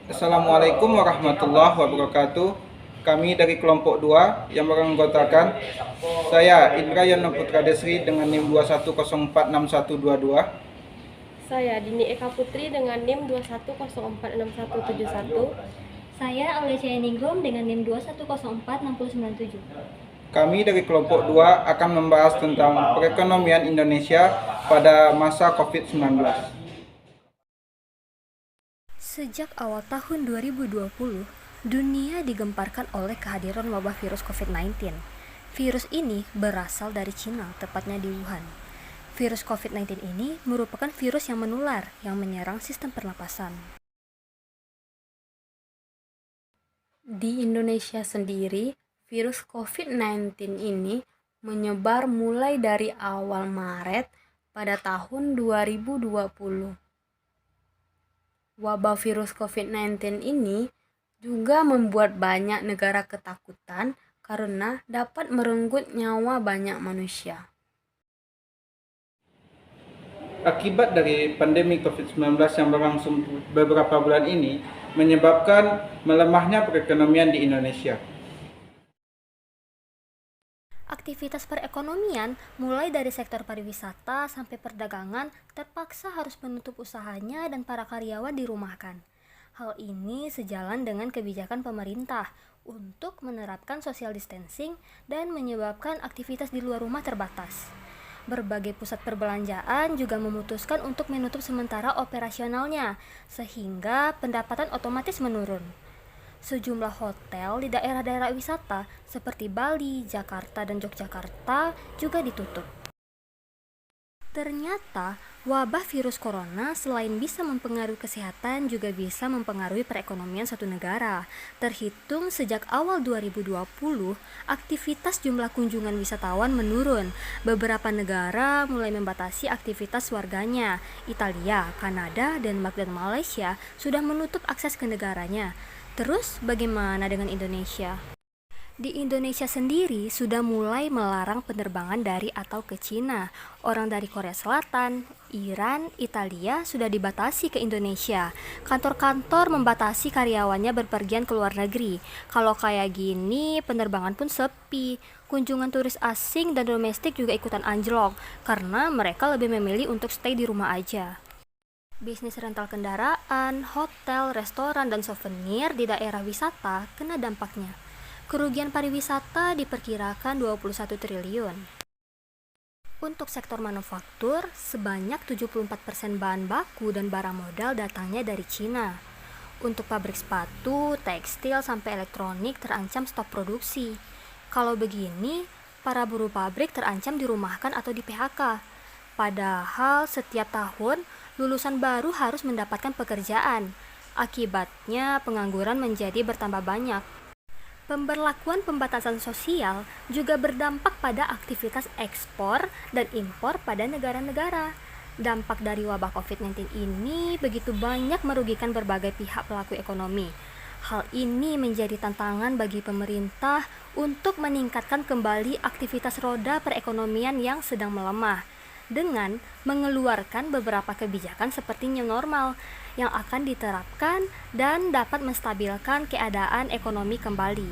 Assalamualaikum warahmatullahi wabarakatuh. Kami dari kelompok 2 yang beranggotakan saya Indra Yana Putra Desri dengan NIM 21046122. Saya Dini Eka Putri dengan NIM 21046171. Saya Aulia Ningrum dengan NIM 21046097. Kami dari kelompok 2 akan membahas tentang perekonomian Indonesia pada masa COVID-19. Sejak awal tahun 2020, dunia digemparkan oleh kehadiran wabah virus COVID-19. Virus ini berasal dari Cina, tepatnya di Wuhan. Virus COVID-19 ini merupakan virus yang menular yang menyerang sistem pernapasan. Di Indonesia sendiri, virus COVID-19 ini menyebar mulai dari awal Maret pada tahun 2020. Wabah virus COVID-19 ini juga membuat banyak negara ketakutan karena dapat merenggut nyawa banyak manusia. Akibat dari pandemi COVID-19 yang berlangsung beberapa bulan ini menyebabkan melemahnya perekonomian di Indonesia. Aktivitas perekonomian, mulai dari sektor pariwisata sampai perdagangan, terpaksa harus menutup usahanya dan para karyawan dirumahkan. Hal ini sejalan dengan kebijakan pemerintah untuk menerapkan social distancing dan menyebabkan aktivitas di luar rumah terbatas. Berbagai pusat perbelanjaan juga memutuskan untuk menutup sementara operasionalnya, sehingga pendapatan otomatis menurun. Sejumlah hotel di daerah-daerah wisata seperti Bali, Jakarta, dan Yogyakarta juga ditutup. Ternyata, wabah virus corona selain bisa mempengaruhi kesehatan juga bisa mempengaruhi perekonomian suatu negara. Terhitung sejak awal 2020, aktivitas jumlah kunjungan wisatawan menurun. Beberapa negara mulai membatasi aktivitas warganya. Italia, Kanada, Denmark, dan Malaysia sudah menutup akses ke negaranya. Terus bagaimana dengan Indonesia? Di Indonesia sendiri sudah mulai melarang penerbangan dari atau ke Cina. Orang dari Korea Selatan, Iran, Italia sudah dibatasi ke Indonesia. Kantor-kantor membatasi karyawannya berpergian ke luar negeri. Kalau kayak gini, penerbangan pun sepi. Kunjungan turis asing dan domestik juga ikutan anjlok karena mereka lebih memilih untuk stay di rumah aja. Bisnis rental kendaraan, hotel, restoran, dan souvenir di daerah wisata kena dampaknya. Kerugian pariwisata diperkirakan 21 triliun. Untuk sektor manufaktur, sebanyak 74% bahan baku dan barang modal datangnya dari Cina. Untuk pabrik sepatu, tekstil, sampai elektronik terancam stop produksi. Kalau begini, para buruh pabrik terancam dirumahkan atau di PHK. Padahal setiap tahun, lulusan baru harus mendapatkan pekerjaan. Akibatnya, pengangguran menjadi bertambah banyak. Pemberlakuan pembatasan sosial juga berdampak pada aktivitas ekspor dan impor pada negara-negara. Dampak dari wabah COVID-19 ini begitu banyak merugikan berbagai pihak pelaku ekonomi. Hal ini menjadi tantangan bagi pemerintah untuk meningkatkan kembali aktivitas roda perekonomian yang sedang melemah, dengan mengeluarkan beberapa kebijakan seperti new normal yang akan diterapkan dan dapat menstabilkan keadaan ekonomi kembali.